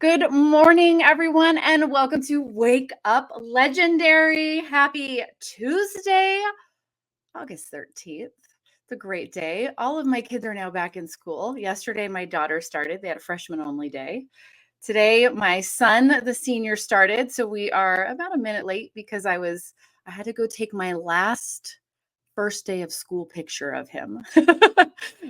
Good morning, everyone, and welcome to Wake Up Legendary. Happy Tuesday, August 13th. It's a great day. All of my kids are now back in school. Yesterday, my daughter started. They had a freshman only day. Today, my son, the senior, started. So we are about a minute late because I had to go take my last first day of school picture of him.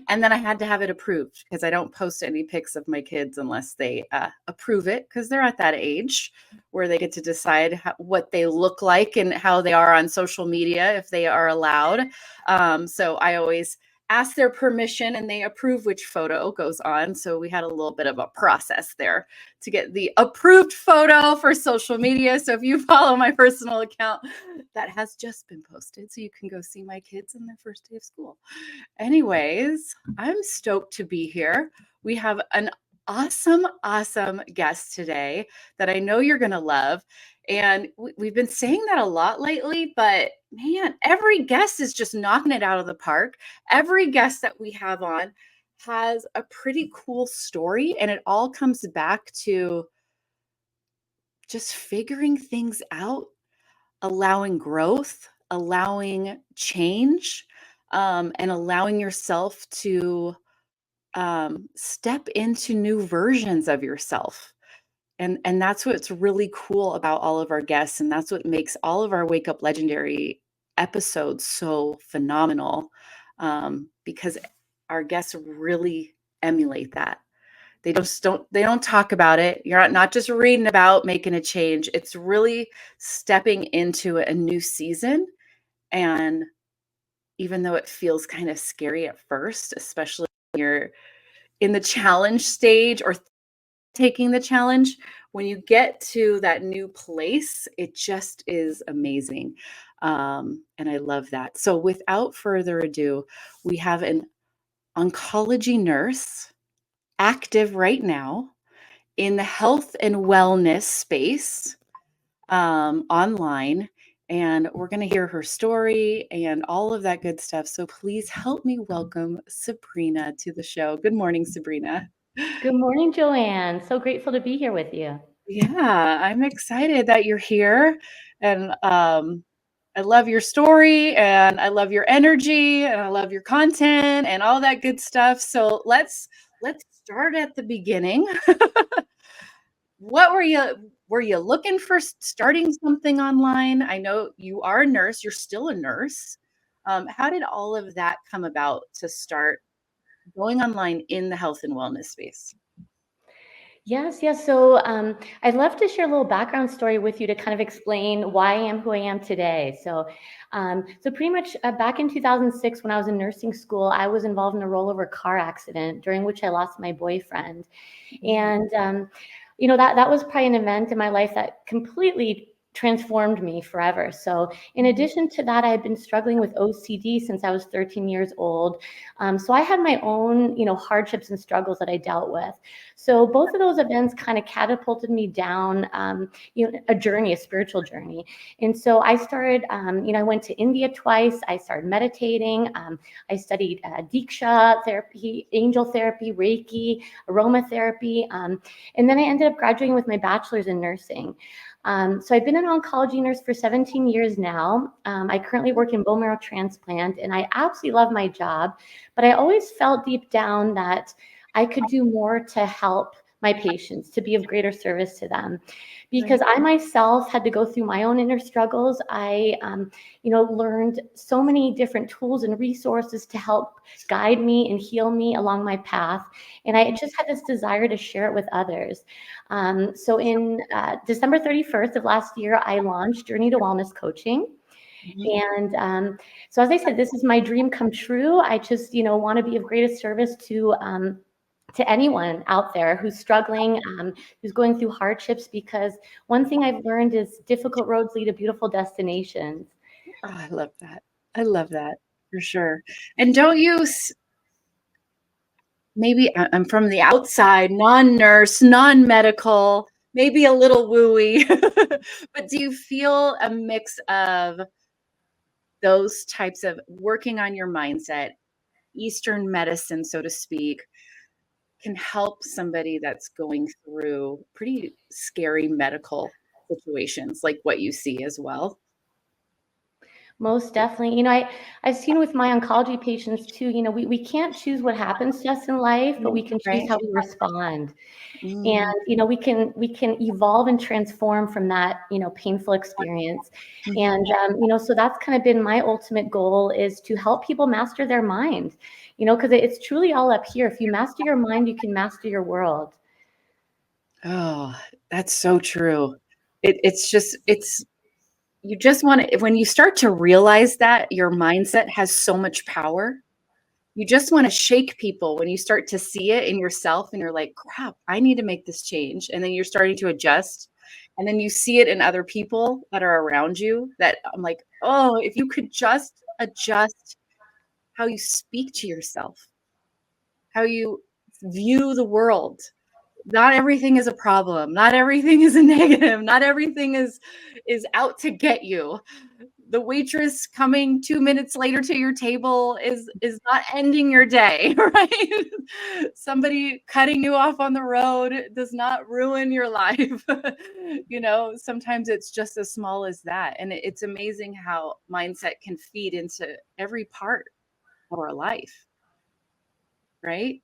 And then I had to have it approved because I don't post any pics of my kids unless they approve it, because they're at that age where they get to decide what they look like and how they are on social media if they are allowed. So I always ask their permission and they approve which photo goes on. So we had a little bit of a process there to get the approved photo for social media. So if you follow my personal account, that has just been posted. So you can go see my kids in their first day of school. Anyways, I'm stoked to be here. We have an awesome guest today that I know you're going to love. And we've been saying that a lot lately, but man, every guest is just knocking it out of the park. Every guest that we have on has a pretty cool story, and it all comes back to just figuring things out, allowing growth, allowing change, and allowing yourself to step into new versions of yourself. And that's what's really cool about all of our guests. And that's what makes all of our Wake Up Legendary episodes so phenomenal, because our guests really emulate that. They don't talk about it. You're not just reading about making a change. It's really stepping into a new season. And even though it feels kind of scary at first, especially when you're in the challenge stage or taking the challenge, when you get to that new place, it just is amazing. And I love that. So without further ado, we have an oncology nurse active right now in the health and wellness space, online. And we're going to hear her story and all of that good stuff. So please help me welcome Sabrina to the show. Good morning, Sabrina. Good morning, Joanne. So grateful to be here with you. Yeah, I'm excited that you're here. And I love your story and I love your energy and I love your content and all that good stuff. So let's start at the beginning. What were you looking for starting something online? I know you are a nurse, you're still a nurse. How did all of that come about to start going online in the health and wellness space? Yes. So I'd love to share a little background story with you to kind of explain why I am who I am today. So pretty much back in 2006, when I was in nursing school, I was involved in a rollover car accident during which I lost my boyfriend. And that was probably an event in my life that completely transformed me forever. So in addition to that, I had been struggling with OCD since I was 13 years old. So I had my own, hardships and struggles that I dealt with. So both of those events kind of catapulted me down, a spiritual journey. And so I started, I went to India twice. I started meditating. I studied Diksha therapy, angel therapy, Reiki, aromatherapy. And then I ended up graduating with my bachelor's in nursing. So I've been an oncology nurse for 17 years now. I currently work in bone marrow transplant, and I absolutely love my job. But I always felt deep down that I could do more to help my patients, to be of greater service to them. Because I myself had to go through my own inner struggles. I, learned so many different tools and resources to help guide me and heal me along my path. And I just had this desire to share it with others. So in December 31st of last year, I launched Journey to Wellness Coaching. And so as I said, this is my dream come true. I just, want to be of greatest service to anyone out there who's struggling, who's going through hardships, because one thing I've learned is difficult roads lead to beautiful destinations. Oh, I love that. I love that for sure. And don't you maybe I'm from the outside, non-nurse, non-medical, maybe a little wooey, but do you feel a mix of those types of working on your mindset, Eastern medicine, so to speak, can help somebody that's going through pretty scary medical situations like what you see as well? Most definitely. I've seen with my oncology patients too, we can't choose what happens to us in life, but we can choose Right. how we respond. And, Mm, we can evolve and transform from that, painful experience. mhm. And, so that's kind of been my ultimate goal, is to help people master their mind, because it's truly all up here. If you master your mind, you can master your world. Oh, that's so true. It's just it's you just want to, when you start to realize that your mindset has so much power, you just want to shake people when you start to see it in yourself and you're like, crap, I need to make this change. And then you're starting to adjust. And then you see it in other people that are around you, that I'm like, oh, if you could just adjust how you speak to yourself, how you view the world. Not everything is a problem. Not everything is a negative. Not everything is out to get you. The waitress coming 2 minutes later to your table is not ending your day, right? Somebody cutting you off on the road does not ruin your life. Sometimes it's just as small as that. And it's amazing how mindset can feed into every part of our life, right?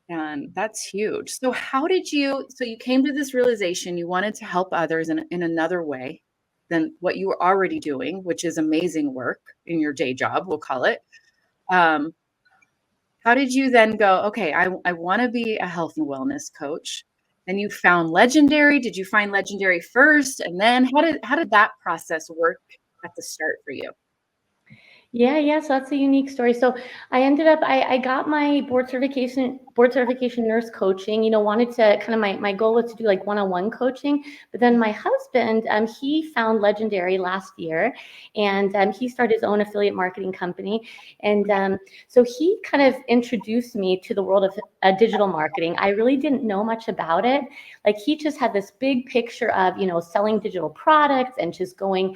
And that's huge. So you came to this realization you wanted to help others in another way than what you were already doing, which is amazing work in your day job, we'll call it. Um, how did you then go, okay, I want to be a health and wellness coach? And you found Legendary. Did you find Legendary first? And then how did that process work at the start for you? Yeah. So that's a unique story. So I got my board certification nurse coaching, wanted to kind of, my goal was to do like one-on-one coaching. But then my husband, he found Legendary last year, and he started his own affiliate marketing company. And so he kind of introduced me to the world of digital marketing. I really didn't know much about it. Like, he just had this big picture of, selling digital products and just going,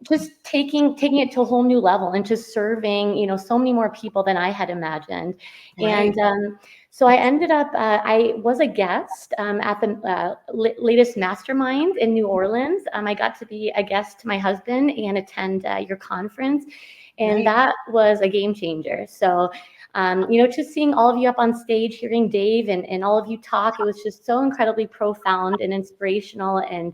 just taking it to a whole new level, and just serving, so many more people than I had imagined. Right. And so I ended up, I was a guest at the latest mastermind in New Orleans. I got to be a guest to my husband and attend your conference. And Right. that was a game changer. So, just seeing all of you up on stage, hearing Dave and all of you talk, it was just so incredibly profound and inspirational. And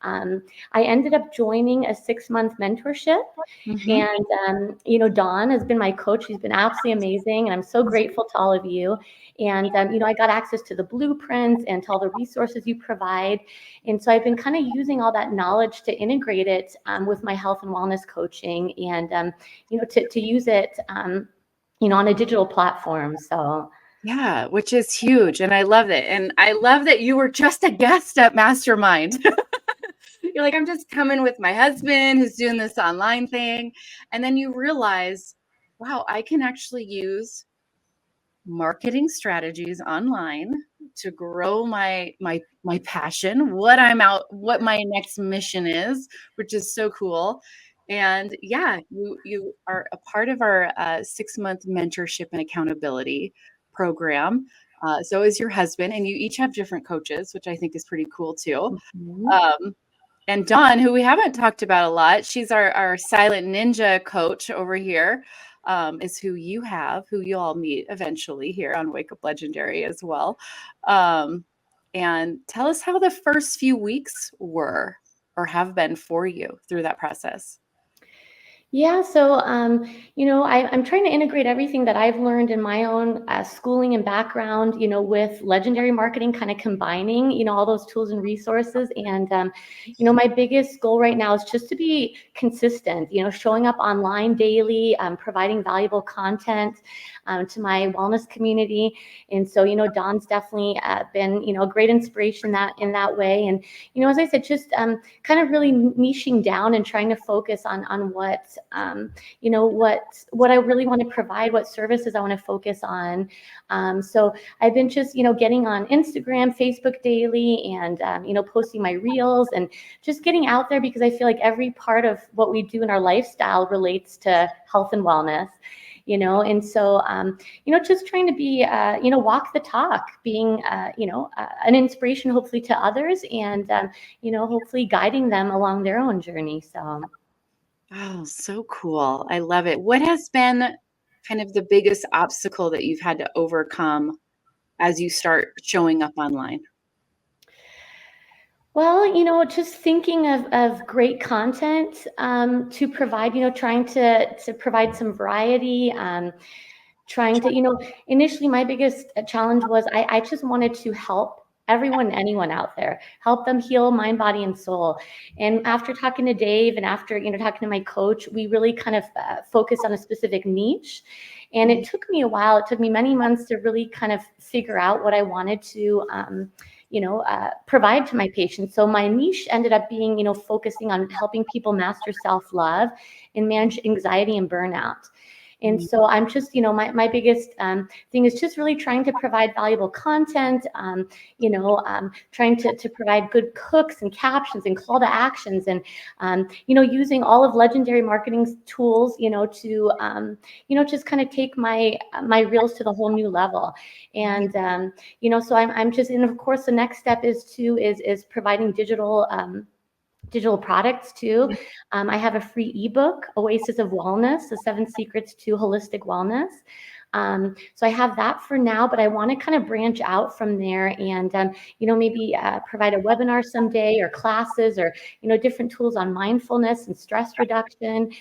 I ended up joining a 6-month mentorship. Mhm. And, Dawn has been my coach. She's been absolutely amazing. And I'm so grateful to all of you. And, I got access to the blueprints and to all the resources you provide. And so I've been kind of using all that knowledge to integrate it with my health and wellness coaching, and, to use it, on a digital platform. So. Yeah, which is huge, and I love it, and I love that you were just a guest at Mastermind. You're like, "I'm just coming with my husband who's doing this online thing," and then you realize, "Wow, I can actually use marketing strategies online to grow my passion, what my next mission is," which is so cool. And yeah, you are a part of our 6-month mentorship and accountability program. So is your husband, and you each have different coaches, which I think is pretty cool too. Mhm. Um, and Dawn, who we haven't talked about a lot, she's our silent ninja coach over here, is who you all meet eventually here on Wake Up Legendary as well. Um, and tell us how the first few weeks were or have been for you through that process. Yeah, so I'm trying to integrate everything that I've learned in my own schooling and background, with legendary marketing, kind of combining, all those tools and resources. And my biggest goal right now is just to be consistent, showing up online daily, providing valuable content to my wellness community. And so, Dawn's definitely been, a great inspiration in that way. And as I said, just kind of really niching down and trying to focus on what what I really want to provide, what services I want to focus on. So I've been just, getting on Instagram, Facebook daily, and, posting my reels and just getting out there, because I feel like every part of what we do in our lifestyle relates to health and wellness. and so, just trying to be, walk the talk, being, an inspiration hopefully to others, and, hopefully guiding them along their own journey. So. Oh, so cool. I love it. What has been kind of the biggest obstacle that you've had to overcome as you start showing up online? Well, just thinking of great content to provide, trying to provide some variety, trying to, initially my biggest challenge was I just wanted to help everyone, anyone out there, help them heal mind, body, and soul. And after talking to Dave and after, talking to my coach, we really kind of focused on a specific niche. And it took me a while. It took me many months to really kind of figure out what I wanted to, provide to my patients. So my niche ended up being, focusing on helping people master self-love and manage anxiety and burnout. And so I'm just, my biggest thing is just really trying to provide valuable content, trying to provide good cooks and captions and call to actions, and, using all of Legendary Marketing's tools, to, just kind of take my reels to the whole new level. And, so I'm just, and of course, the next step is providing digital products too. I have a free ebook, Oasis of Wellness, the 7 Secrets to Holistic Wellness. So I have that for now, but I want to kind of branch out from there and, maybe provide a webinar someday, or classes, or, different tools on mindfulness and stress reduction.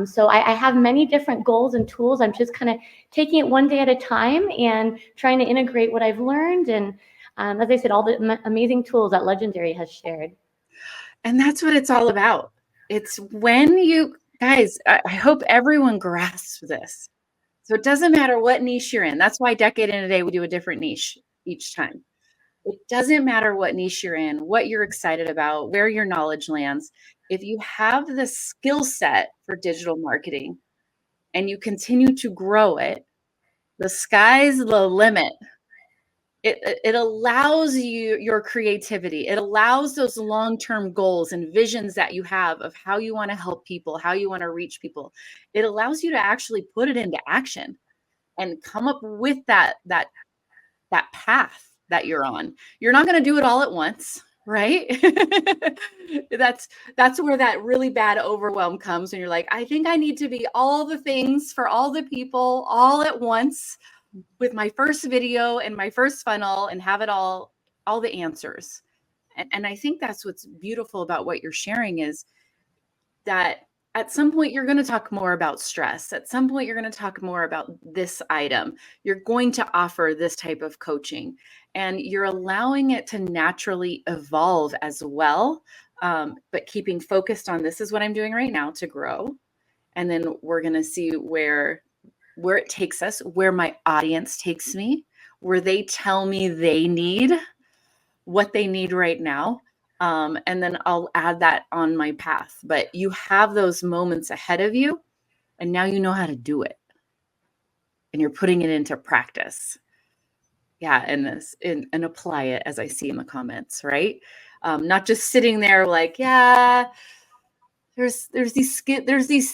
So I have many different goals and tools. I'm just kind of taking it one day at a time and trying to integrate what I've learned. And as I said, all the amazing tools that Legendary has shared. And that's what it's all about. It's when you guys, I hope everyone grasps this. So it doesn't matter what niche you're in. That's why Decade in a Day, we do a different niche each time. It doesn't matter what niche you're in, what you're excited about, where your knowledge lands. If you have the skill set for digital marketing and you continue to grow it, the sky's the limit. It allows you your creativity. It allows those long-term goals and visions that you have of how you want to help people, how you want to reach people. It allows you to actually put it into action and come up with that path that you're on. You're not going to do it all at once, right? That's where that really bad overwhelm comes, and you're like, I think I need to be all the things for all the people all at once with my first video and my first funnel, and have it all the answers. And I think that's what's beautiful about what you're sharing, is that at some point you're going to talk more about stress. At some point you're going to talk more about this item. You're going to offer this type of coaching, and you're allowing it to naturally evolve as well. But keeping focused on, this is what I'm doing right now to grow. And then we're going to see where it takes us, where my audience takes me, where they tell me they need what they need right now. And then I'll add that on my path. But you have those moments ahead of you, and now you know how to do it. And you're putting it into practice. Yeah, and apply it, as I see in the comments, right? Not just sitting there like, yeah, there's these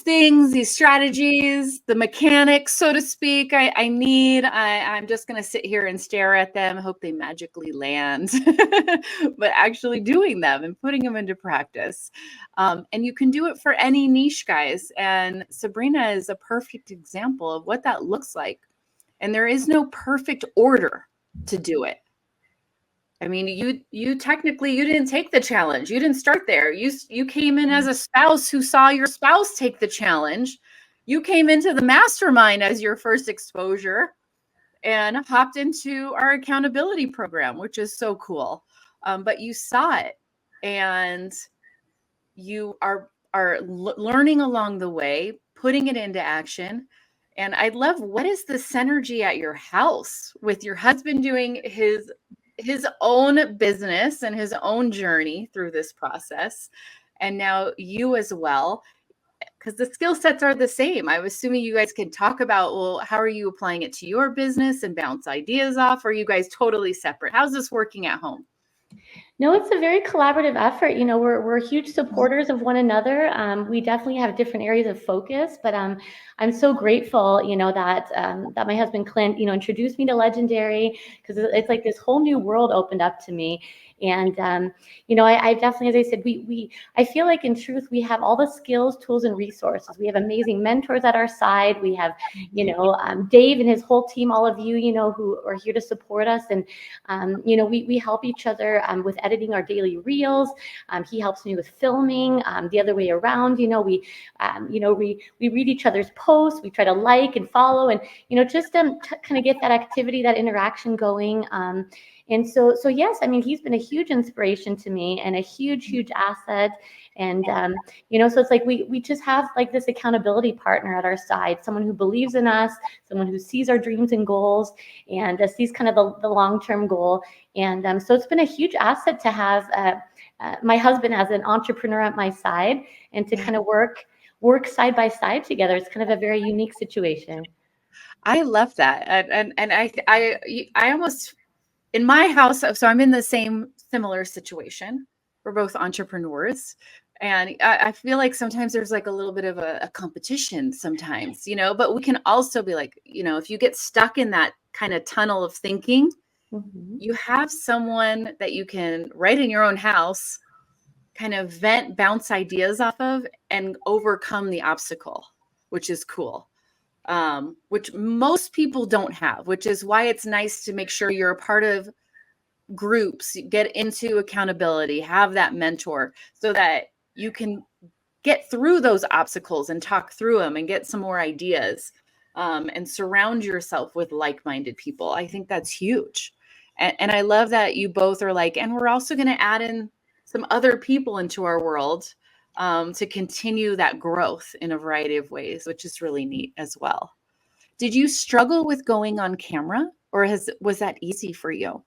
things, these strategies, the mechanics, so to speak, I'm just going to sit here and stare at them, hope they magically land, but actually doing them and putting them into practice. And you can do it for any niche, guys. And Sabrina is a perfect example of what that looks like. And there is no perfect order to do it. I mean, you technically, you didn't take the challenge. You didn't start there. You came in as a spouse who saw your spouse take the challenge. You came into the mastermind as your first exposure and hopped into our accountability program, which is so cool. But you saw it, and you are learning along the way, putting it into action. And I love, what is the synergy at your house with your husband doing his own business and his own journey through this process, and now you as well, because the skill sets are the same. I'm assuming you guys can talk about, well, how are you applying it to your business and bounce ideas off? Or are you guys totally separate? How's this working at home? No, it's a very collaborative effort. We're huge supporters of one another. We definitely have different areas of focus, but I'm so grateful, that my husband Clint, introduced me to Legendary, because it's like this whole new world opened up to me. And I definitely, as I said, I feel like in truth we have all the skills, tools, and resources. We have amazing mentors at our side. We have, Dave and his whole team, all of you, who are here to support us, and we help each other with editing our daily reels. He helps me with filming. The other way around, we read each other's posts. We try to like and follow, and just kind of get that activity, that interaction going. And so yes, I mean, he's been a huge inspiration to me and a huge asset. And so it's like we just have like this accountability partner at our side, someone who believes in us, someone who sees our dreams and goals, and sees kind of the long-term goal. And so it's been a huge asset to have my husband as an entrepreneur at my side, and to kind of work side by side together. It's kind of a very unique situation. I love that. And I almost, in my house, so I'm in the same similar situation. We're both entrepreneurs. And I feel like sometimes there's like a little bit of a competition sometimes, but we can also be like, if you get stuck in that kind of tunnel of thinking, you have someone that you can, right in your own house, kind of vent, bounce ideas off of, and overcome the obstacle, which is cool. Which most people don't have, which is why it's nice to make sure you're a part of groups, get into accountability, have that mentor, so that you can get through those obstacles and talk through them and get some more ideas, and surround yourself with like-minded people. I think that's huge. And I love that you both are like, and we're also going to add in some other people into our world, to continue that growth in a variety of ways, which is really neat as well. Did you struggle with going on camera, or was that easy for you?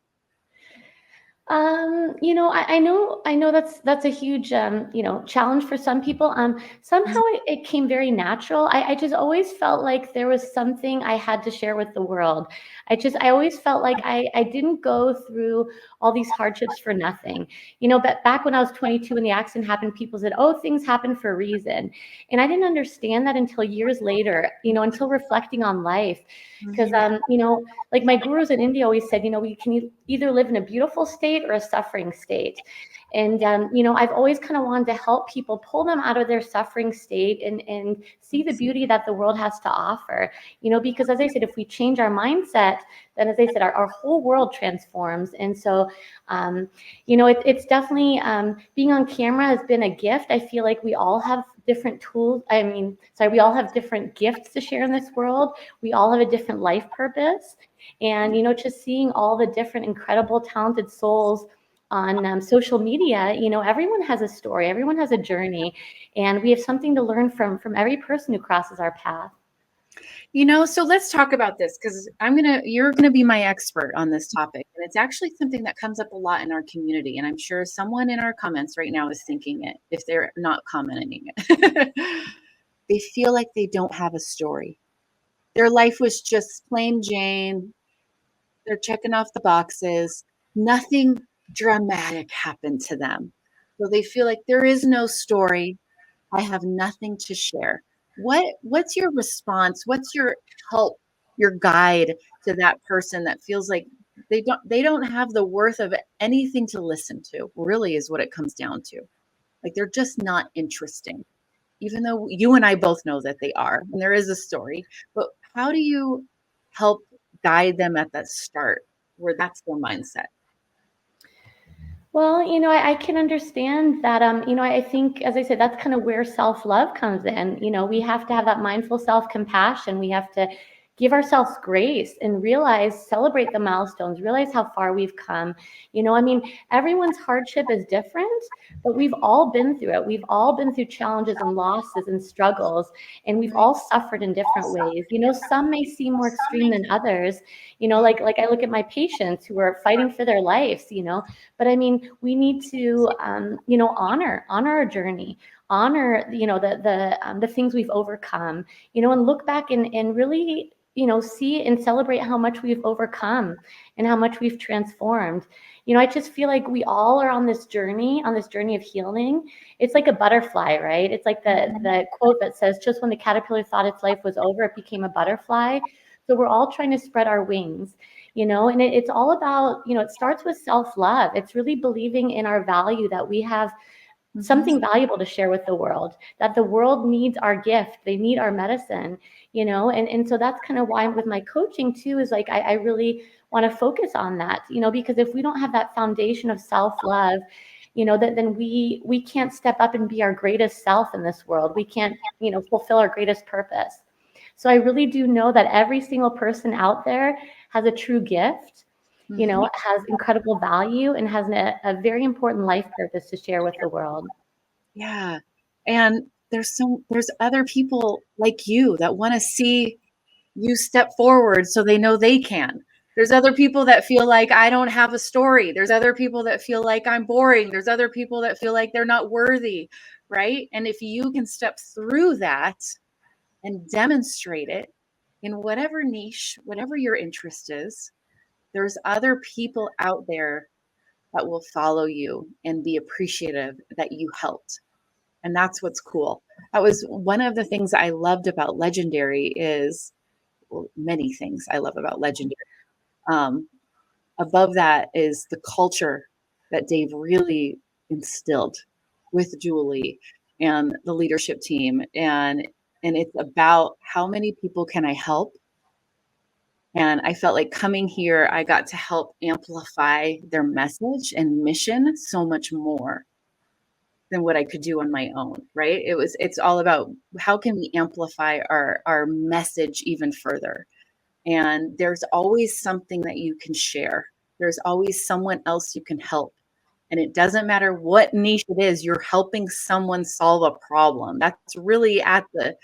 I know that's a huge, challenge for some people. Somehow it came very natural. I just always felt like there was something I had to share with the world. I always felt like I didn't go through all these hardships for nothing. But back when I was 22 and the accident happened, people said, "Oh, things happen for a reason." And I didn't understand that until years later, until reflecting on life. Because, like my gurus in India always said, we can either live in a beautiful state or a suffering state. And, I've always kind of wanted to help people pull them out of their suffering state and see the beauty that the world has to offer, because as I said, if we change our mindset, then as I said, our whole world transforms. And so, it's definitely, being on camera has been a gift. I feel like we all have different tools. We all have different gifts to share in this world. We all have a different life purpose. And, just seeing all the different incredible, talented souls on social media, everyone has a story, everyone has a journey, and we have something to learn from every person who crosses our path. So let's talk about this, because you're gonna be my expert on this topic. And it's actually something that comes up a lot in our community. And I'm sure someone in our comments right now is thinking it, if they're not commenting it. They feel like they don't have a story. Their life was just plain Jane. They're checking off the boxes. Nothing dramatic happened to them. So they feel like there is no story. I have nothing to share. What's your response? What's your help, your guide to that person that feels like they don't have the worth of anything to listen to, really, is what it comes down to. Like, they're just not interesting, even though you and I both know that they are, and there is a story. But how do you help guide them at that start where that's their mindset? Well, I can understand that. I think, as I said, that's kind of where self-love comes in. We have to have that mindful self-compassion. We have to give ourselves grace and celebrate the milestones, realize how far we've come. Everyone's hardship is different, but we've all been through it. We've all been through challenges and losses and struggles, and we've all suffered in different ways. Some may seem more extreme than others. Like I look at my patients who are fighting for their lives. But we need to, honor our journey, honor, the things we've overcome, and look back and really, see and celebrate how much we've overcome and how much we've transformed. I just feel like we all are on this journey of healing. It's like a butterfly, right? It's like the quote that says, just when the caterpillar thought its life was over, it became a butterfly. So we're all trying to spread our wings, and it's all about, it starts with self-love. It's really believing in our value, that we have something valuable to share with the world, that the world needs our gift, they need our medicine, and so that's kind of why with my coaching too, is like, I really want to focus on that, because if we don't have that foundation of self-love, then we can't step up and be our greatest self in this world. We can't, fulfill our greatest purpose. So I really do know that every single person out there has a true gift, has incredible value, and has a very important life purpose to share with the world. Yeah. And there's other people like you that want to see you step forward so they know they can. There's other people that feel like I don't have a story. There's other people that feel like I'm boring. There's other people that feel like they're not worthy, right? And if you can step through that and demonstrate it in whatever niche, whatever your interest is, there's other people out there that will follow you and be appreciative that you helped. And that's what's cool. That was one of the things I loved about Legendary is, well, many things I love about Legendary. Above that is the culture that Dave really instilled with Julie and the leadership team. And it's about how many people can I help? And I felt like coming here, I got to help amplify their message and mission so much more than what I could do on my own, right? It's all about how can we amplify our message even further. And there's always something that you can share. There's always someone else you can help. And it doesn't matter what niche it is, you're helping someone solve a problem. That's really at the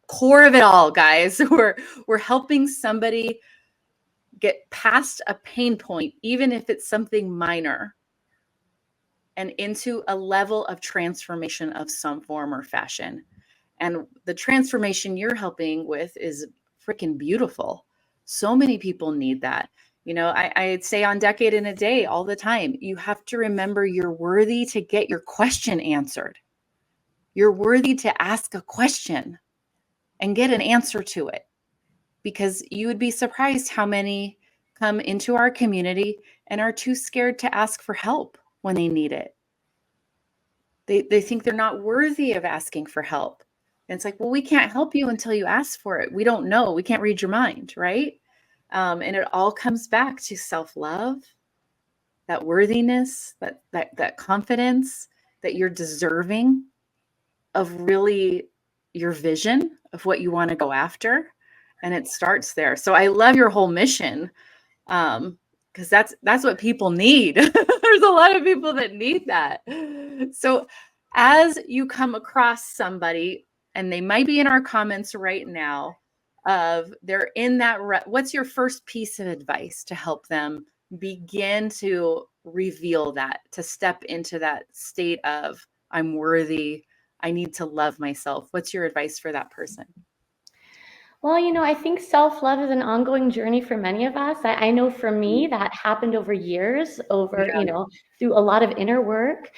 core of it all, guys. We're helping somebody get past a pain point, even if it's something minor, and into a level of transformation of some form or fashion. And the transformation you're helping with is freaking beautiful. So many people need that. I'd say on Decade in a Day all the time, you have to remember you're worthy to get your question answered. You're worthy to ask a question and get an answer to it, because you would be surprised how many come into our community and are too scared to ask for help when they need it. They think they're not worthy of asking for help. And it's like, well, we can't help you until you ask for it. We don't know. We can't read your mind, right? And it all comes back to self-love, that worthiness, that confidence that you're deserving of really your vision of what you want to go after. And it starts there. So I love your whole mission, because that's what people need. There's a lot of people that need that. So as you come across somebody, and they might be in our comments right now, of they're in that, what's your first piece of advice to help them begin to reveal that, to step into that state of I'm worthy, I need to love myself? What's your advice for that person? Well, I think self-love is an ongoing journey for many of us. I know for me that happened over years, through a lot of inner work.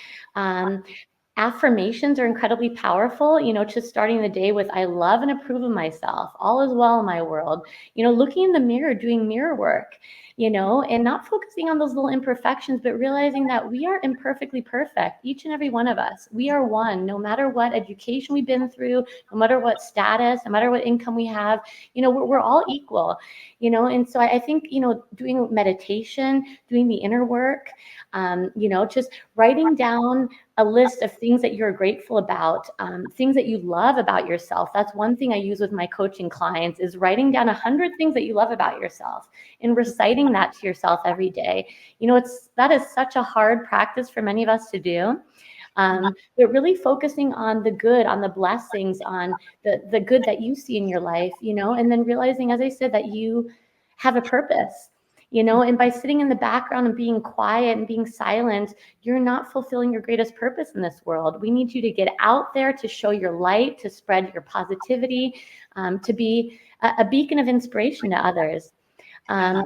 Affirmations are incredibly powerful, just starting the day with, I love and approve of myself. All is well in my world. Looking in the mirror, doing mirror work, and not focusing on those little imperfections, but realizing that we are imperfectly perfect, each and every one of us. We are one, no matter what education we've been through, no matter what status, no matter what income we have, we're all equal, and so I think, doing meditation, doing the inner work, just writing down a list of things that you're grateful about, things that you love about yourself. That's one thing I use with my coaching clients, is writing down 100 things that you love about yourself and reciting that to yourself every day. That is such a hard practice for many of us to do. But really focusing on the good, on the blessings, on the good that you see in your life, and then realizing, as I said, that you have a purpose. and by sitting in the background and being quiet and being silent, you're not fulfilling your greatest purpose in this world. We need you to get out there, to show your light, to spread your positivity, to be a beacon of inspiration to others.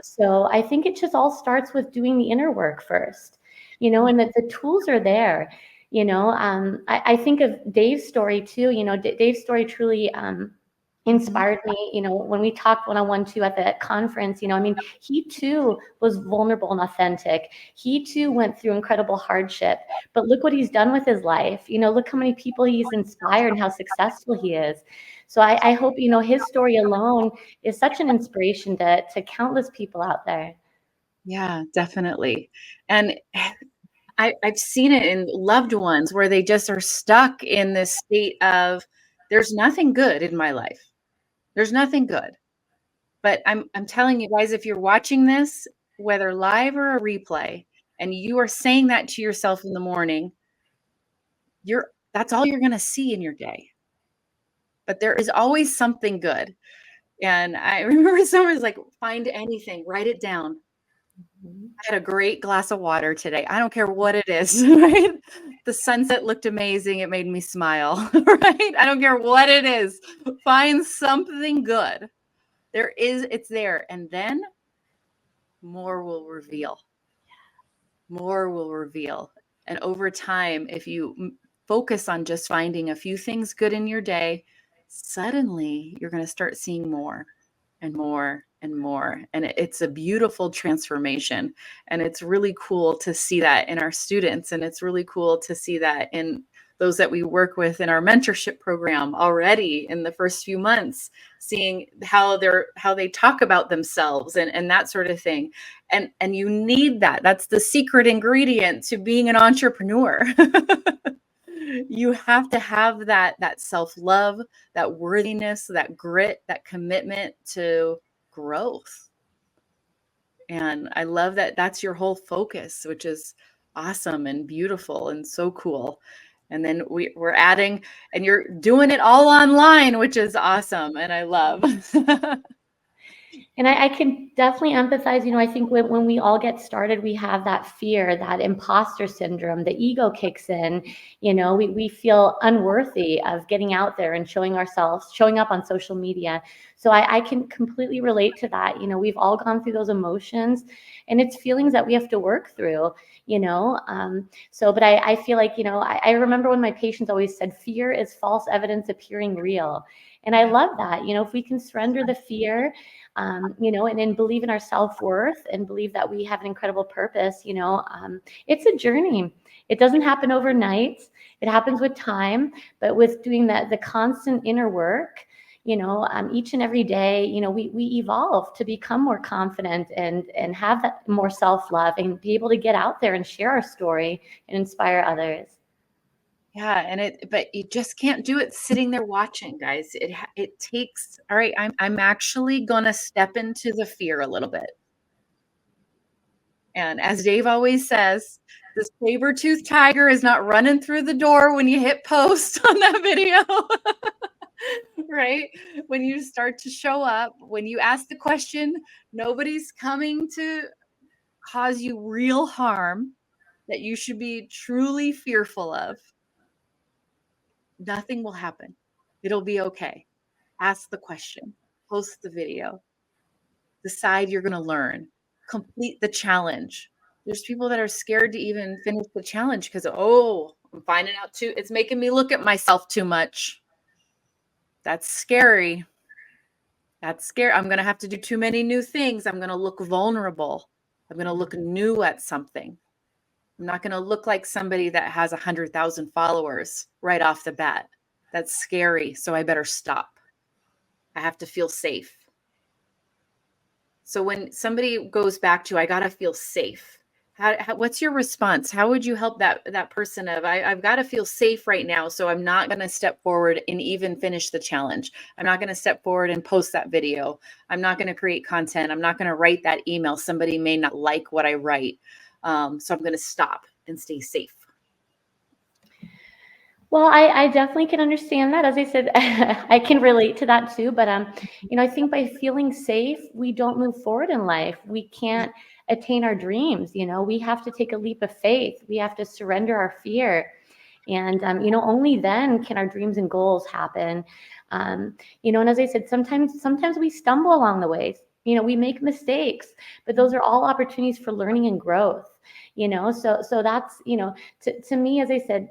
So I think it just all starts with doing the inner work first, and that the tools are there. I think of Dave's story too. Dave's story truly inspired me, when we talked one-on-one too at the conference. He too was vulnerable and authentic. He too went through incredible hardship, but look what he's done with his life. Look how many people he's inspired and how successful he is. So I hope, his story alone is such an inspiration to countless people out there. Yeah, definitely. And I've seen it in loved ones where they just are stuck in this state of, there's nothing good in my life. There's nothing good. But I'm telling you guys, if you're watching this, whether live or a replay, and you are saying that to yourself in the morning, that's all you're going to see in your day. But there is always something good. And I remember someone was like, find anything, write it down. I had a great glass of water today. I don't care what it is, right? The sunset looked amazing. It made me smile, right? I don't care what it is. Find something good. It's there. And then more will reveal. More will reveal. And over time, if you focus on just finding a few things good in your day, suddenly you're going to start seeing more and more and more. And it's a beautiful transformation. And it's really cool to see that in our students. And it's really cool to see that in those that we work with in our mentorship program already in the first few months, seeing how they talk about themselves and that sort of thing. And you need that. That's the secret ingredient to being an entrepreneur. You have to have that self-love, that worthiness, that grit, that commitment to growth. And I love that that's your whole focus, which is awesome and beautiful and so cool. And then we're adding, and you're doing it all online, which is awesome. And I love. And I can definitely empathize. I think when we all get started, we have that fear, that imposter syndrome, the ego kicks in. We feel unworthy of getting out there and showing up on social media. So I can completely relate to that. We've all gone through those emotions, and it's feelings that we have to work through. But I feel like, I remember when my patients always said, fear is false evidence appearing real. And I love that. If we can surrender the fear, and then believe in our self-worth and believe that we have an incredible purpose, it's a journey. It doesn't happen overnight. It happens with time, but with doing the constant inner work, each and every day, we evolve to become more confident and have that more self-love and be able to get out there and share our story and inspire others. Yeah, but you just can't do it sitting there watching, guys. It takes. All right, I'm actually gonna step into the fear a little bit. And as Dave always says, the saber-toothed tiger is not running through the door when you hit post on that video. Right? When you start to show up, when you ask the question, nobody's coming to cause you real harm that you should be truly fearful of. Nothing will happen. It'll be okay. Ask the question, post the video, decide you're going to learn, complete the challenge. There's people that are scared to even finish the challenge because, I'm finding out too, it's making me look at myself too much. That's scary. That's scary. I'm going to have to do too many new things. I'm going to look vulnerable. I'm going to look new at something. I'm not going to look like somebody that has 100,000 followers right off the bat. That's scary. So I better stop. I have to feel safe. So when somebody goes back to, I got to feel safe. What's your response? How would you help that person of, I've got to feel safe right now. So I'm not going to step forward and even finish the challenge. I'm not going to step forward and post that video. I'm not going to create content. I'm not going to write that email. Somebody may not like what I write. So I'm going to stop and stay safe. Well, I definitely can understand that. As I said, I can relate to that too. But I think by feeling safe, we don't move forward in life. We can't attain our dreams. We have to take a leap of faith. We have to surrender our fear. And only then can our dreams and goals happen. And as I said, sometimes we stumble along the way. We make mistakes, but those are all opportunities for learning and growth. So that's to me, as I said,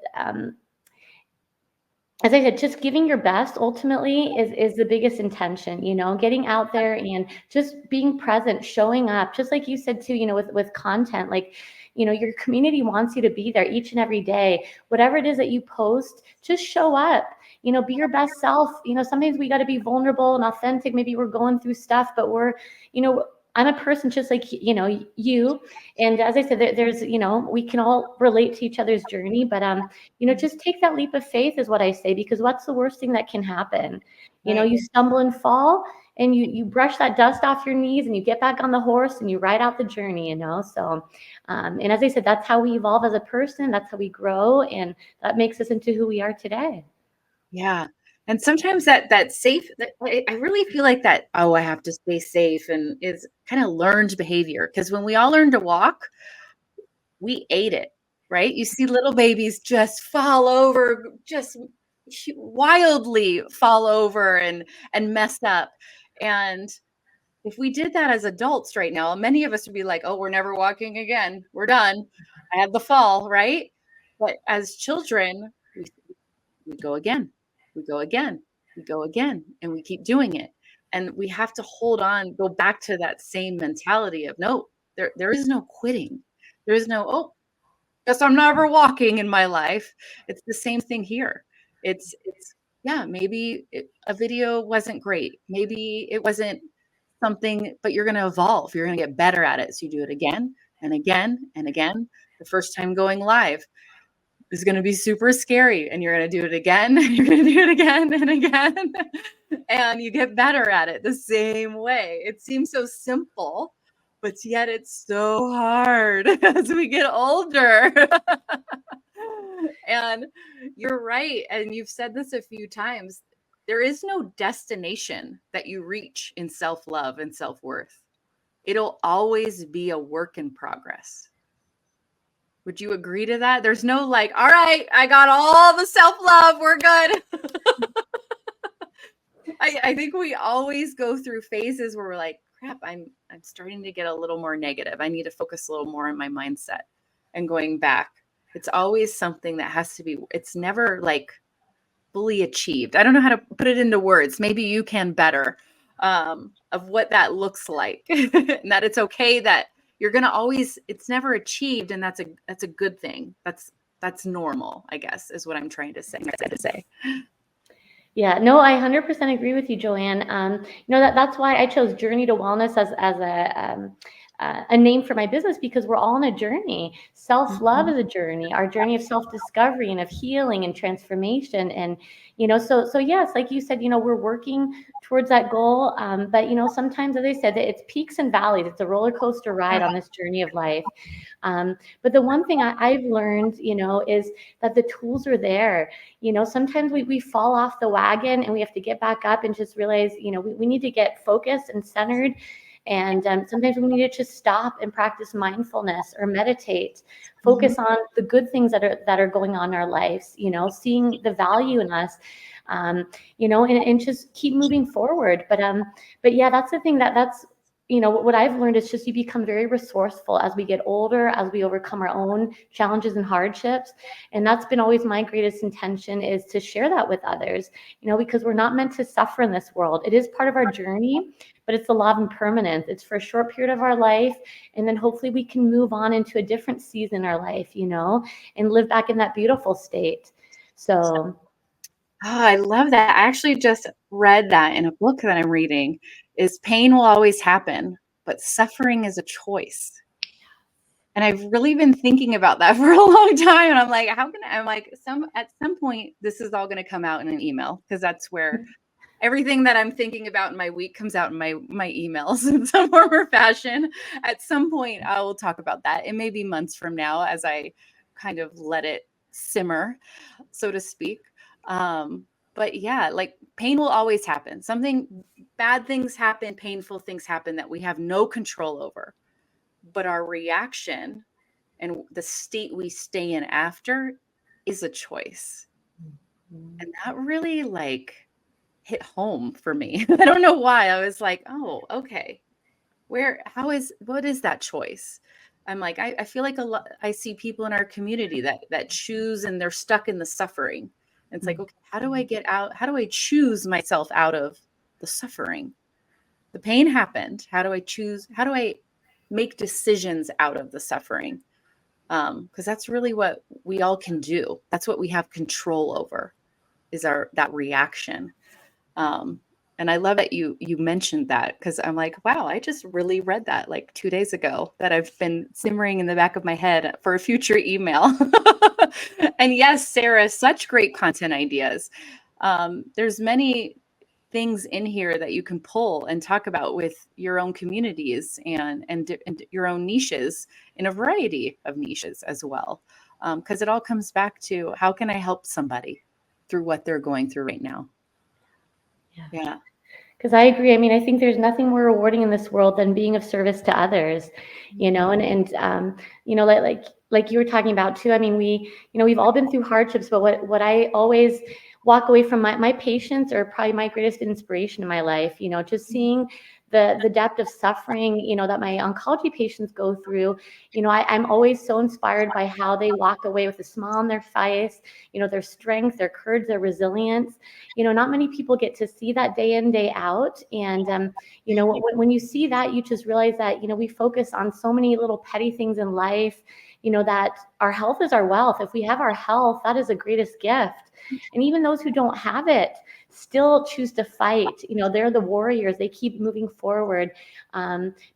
just giving your best ultimately is the biggest intention, getting out there and just being present, showing up, just like you said too, with content, like, your community wants you to be there each and every day. Whatever it is that you post, just show up, be your best self. Sometimes we got to be vulnerable and authentic. Maybe we're going through stuff, but I'm a person just like, you. And as I said, there's, we can all relate to each other's journey, but, just take that leap of faith is what I say, because what's the worst thing that can happen? Right. You stumble and fall and you brush that dust off your knees and you get back on the horse and you ride out the journey, So, and as I said, that's how we evolve as a person. That's how we grow. And that makes us into who we are today. Yeah. And sometimes that safe, I really feel like that, oh, I have to stay safe, and is kind of learned behavior. Because when we all learn to walk, we ate it, right? You see little babies just fall over, just wildly fall over and mess up. And if we did that as adults right now, many of us would be like, oh, we're never walking again. We're done. I had the fall, right? But as children, we go again, we go again, we go again, and we keep doing it. And we have to hold on, go back to that same mentality of no, there is no quitting. There is no, oh, guess I'm never walking in my life. It's the same thing here. It's yeah, maybe a video wasn't great. Maybe it wasn't something, but you're going to evolve. You're going to get better at it. So you do it again and again and again. The first time going live is going to be super scary, and you're going to do it again. You're going to do it again and again. And you get better at it the same way. It seems so simple, but yet it's so hard as we get older. And you're right. And you've said this a few times. There is no destination that you reach in self-love and self-worth. It'll always be a work in progress. Would you agree to that? There's no like, all right, I got all the self-love, we're good. I think we always go through phases where we're like, crap, I'm starting to get a little more negative. I need to focus a little more on my mindset and going back. It's always something that has to be, it's never like fully achieved. I don't know how to put it into words. Maybe you can better, of what that looks like. And that it's okay that you're going to always, it's never achieved. And that's a good thing. That's normal, I guess, is what I'm trying to say. Yeah, no, I 100% agree with you, Joanne. That's why I chose Journey to Wellness as a name for my business, because we're all on a journey. Self-love is a journey, our journey of self-discovery and of healing and transformation. And, so yes, like you said, we're working towards that goal. But, sometimes, as I said, it's peaks and valleys. It's a roller coaster ride on this journey of life. But the one thing I've learned, is that the tools are there. Sometimes we fall off the wagon and we have to get back up and just realize, we need to get focused and centered. And sometimes we need to just stop and practice mindfulness or meditate, focus on the good things that are going on in our lives, seeing the value in us, and just keep moving forward. But yeah, that's the thing that's what I've learned is just you become very resourceful as we get older, as we overcome our own challenges and hardships. And that's been always my greatest intention, is to share that with others, because we're not meant to suffer in this world. It is part of our journey, but it's the law of impermanence. It's for a short period of our life. And then hopefully we can move on into a different season in our life, and live back in that beautiful state. So. Oh, I love that. I actually just read that in a book that I'm reading, is pain will always happen, but suffering is a choice. And I've really been thinking about that for a long time. And I'm like, at some point, this is all going to come out in an email, because that's where everything that I'm thinking about in my week comes out in my emails in some form or fashion. At some point, I will talk about that. It may be months from now as I kind of let it simmer, so to speak. But yeah, like pain will always happen. Bad things happen, painful things happen that we have no control over. But our reaction and the state we stay in after is a choice. And that really like hit home for me. I don't know why. I was like, oh, okay. What is that choice? I'm like, I feel like I see people in our community that choose and they're stuck in the suffering. And it's like, okay, how do I get out? How do I choose myself out of the suffering? The pain happened. How do I choose? How do I make decisions out of the suffering? Because that's really what we all can do. That's what we have control over is that reaction. And I love that you mentioned that because I'm like, wow, I just really read that like 2 days ago that I've been simmering in the back of my head for a future email. And yes, Sarah, such great content ideas. There's many things in here that you can pull and talk about with your own communities and your own niches in a variety of niches as well. Because it all comes back to how can I help somebody through what they're going through right now? Yeah. Because I agree. I mean, I think there's nothing more rewarding in this world than being of service to others, you know, and you know, like you were talking about too. I mean, we've all been through hardships, but what I always walk away from my patients are probably my greatest inspiration in my life, you know, just seeing the depth of suffering, you know, that my oncology patients go through. You know, I'm always so inspired by how they walk away with a smile on their face, you know, their strength, their courage, their resilience. You know, not many people get to see that day in, day out. And, you know, when you see that, you just realize that, you know, we focus on so many little petty things in life, you know, that our health is our wealth. If we have our health, that is the greatest gift. And even those who don't have it still choose to fight. You know, they're the warriors. They keep moving forward.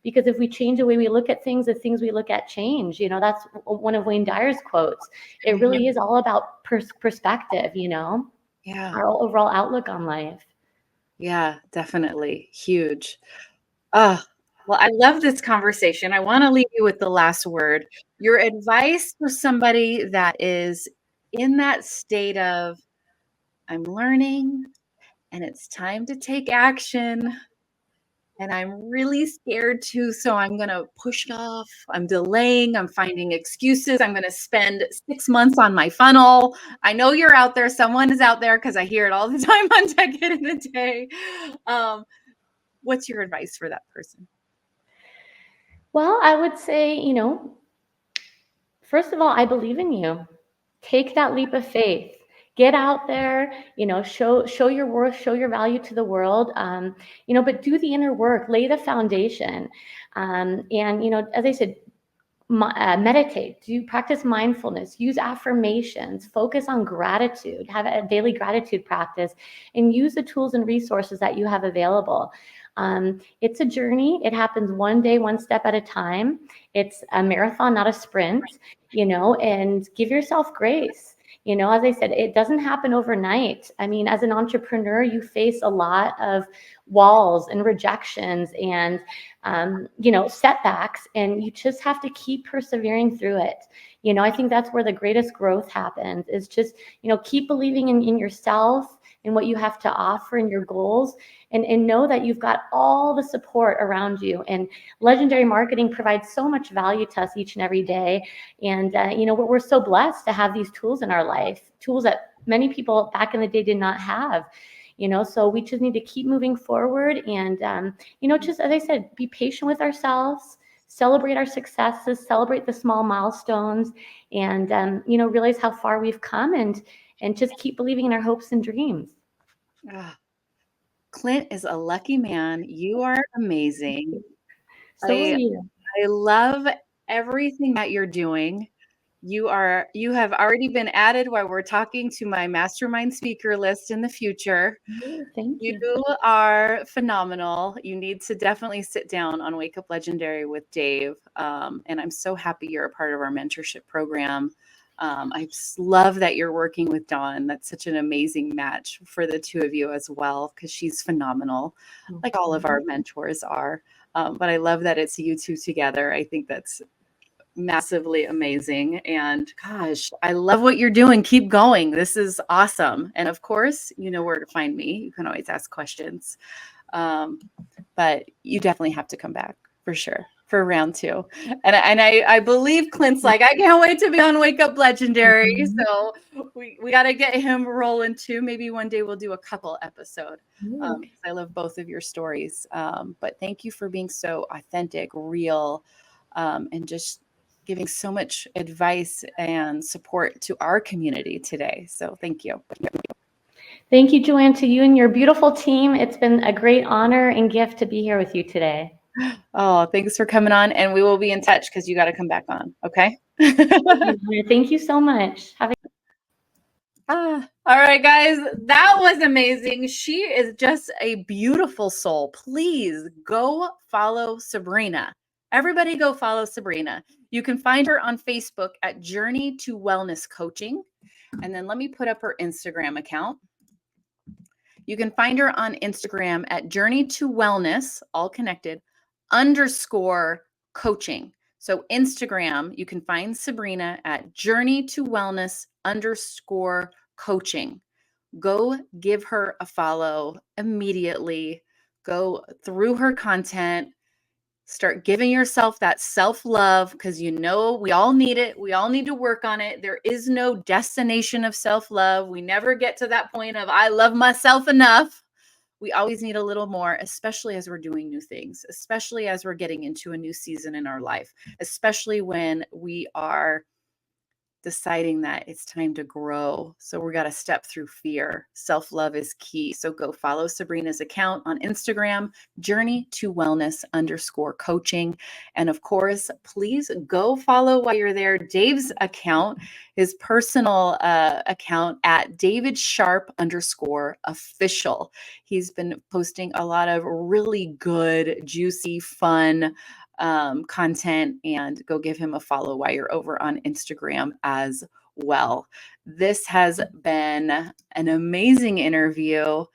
Because if we change the way we look at things, the things we look at change. You know, that's one of Wayne Dyer's quotes. It really is all about perspective, you know, our overall outlook on life. Yeah, definitely. Huge. Well, I love this conversation. I want to leave you with the last word. Your advice for somebody that is in that state of, I'm learning and it's time to take action. And I'm really scared too. So I'm going to push it off. I'm delaying. I'm finding excuses. I'm going to spend 6 months on my funnel. I know you're out there. Someone is out there because I hear it all the time on Decade in a Day. What's your advice for that person? Well, I would say, you know, first of all, I believe in you. Take that leap of faith. Get out there, you know, show your worth, show your value to the world, you know, but do the inner work, lay the foundation. And, you know, as I said, meditate, do practice mindfulness, use affirmations, focus on gratitude, have a daily gratitude practice, and use the tools and resources that you have available. It's a journey. It happens one day, one step at a time. It's a marathon, not a sprint, you know, and give yourself grace. You know, as I said, it doesn't happen overnight. I mean, as an entrepreneur, you face a lot of walls and rejections and, you know, setbacks, and you just have to keep persevering through it. You know, I think that's where the greatest growth happens, is just, you know, keep believing in yourself and what you have to offer and your goals, and know that you've got all the support around you. And Legendary Marketing provides so much value to us each and every day. And, you know, we're so blessed to have these tools in our life, tools that many people back in the day did not have. You know, so we just need to keep moving forward and, you know, just as I said, be patient with ourselves, celebrate our successes, celebrate the small milestones, and, you know, realize how far we've come, and just keep believing in our hopes and dreams. Clint is a lucky man. You are amazing. So are you. I love everything that you're doing. You have already been added while we're talking to my mastermind speaker list in the future. Thank you. You are phenomenal. You need to definitely sit down on Wake Up Legendary with Dave. And I'm so happy you're a part of our mentorship program. I just love that you're working with Dawn. That's such an amazing match for the two of you as well, because she's phenomenal, like all of our mentors are. But I love that it's you two together. I think that's massively amazing. And gosh, I love what you're doing. Keep going. This is awesome. And of course, you know where to find me. You can always ask questions. But you definitely have to come back for sure for round 2. And I believe Clint's like, I can't wait to be on Wake Up Legendary. Mhm. So we got to get him rolling too. Maybe one day we'll do a couple episode. Ooh. I love both of your stories. But thank you for being so authentic, real, and just giving so much advice and support to our community today. So thank you. Thank you, Joanne, to you and your beautiful team. It's been a great honor and gift to be here with you today. Oh, thanks for coming on, and we will be in touch because you got to come back on. Okay. Thank you so much. Have a All right, guys, that was amazing. She is just a beautiful soul. Please go follow Sabrina. Everybody go follow Sabrina. You can find her on Facebook at Journey to Wellness Coaching. And then let me put up her Instagram account. You can find her on Instagram at Journey to Wellness, all connected, _coaching. So Instagram, you can find Sabrina at Journey to Wellness _coaching. Go give her a follow immediately. Go through her content. Start giving yourself that self-love because you know we all need it. We all need to work on it. There is no destination of self-love. We never get to that point of I love myself enough. We always need a little more, especially as we're doing new things, especially as we're getting into a new season in our life, especially when we are deciding that it's time to grow. So we got to step through fear. Self-love is key. So go follow Sabrina's account on Instagram, Journey to Wellness _coaching. And of course, please go follow while you're there Dave's account, his personal account at David Sharpe _official. He's been posting a lot of really good, juicy, fun content, and go give him a follow while you're over on Instagram as well. This has been an amazing interview.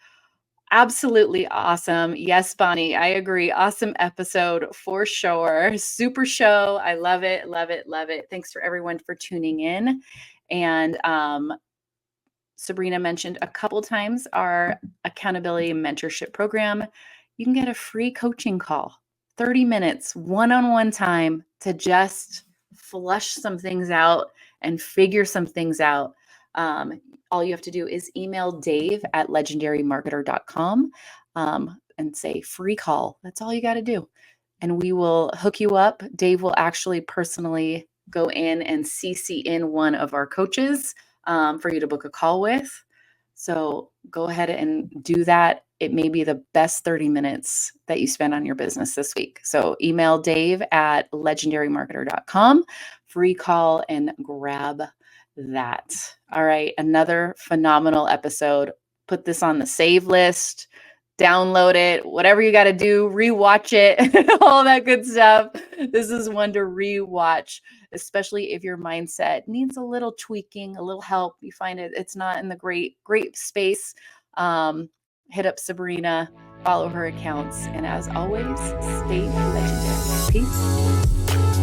Absolutely awesome. Yes, Bonnie, I agree. Awesome episode for sure. Super show. I love it. Love it. Love it. Thanks for everyone for tuning in. And Sabrina mentioned a couple times our accountability and mentorship program. You can get a free coaching call, 30 minutes, one-on-one time to just flush some things out and figure some things out. All you have to do is email Dave at legendarymarketer.com and say free call. That's all you got to do. And we will hook you up. Dave will actually personally go in and CC in one of our coaches for you to book a call with. So go ahead and do that. It may be the best 30 minutes that you spend on your business this week. So email Dave at legendarymarketer.com, free call, and grab that. All right. Another phenomenal episode. Put this on the save list, download it, whatever you got to do, rewatch it, all that good stuff. This is one to rewatch, especially if your mindset needs a little tweaking, a little help. You find it's not in the great space. Hit up Sabrina, follow her accounts, and as always, stay legendary. Peace.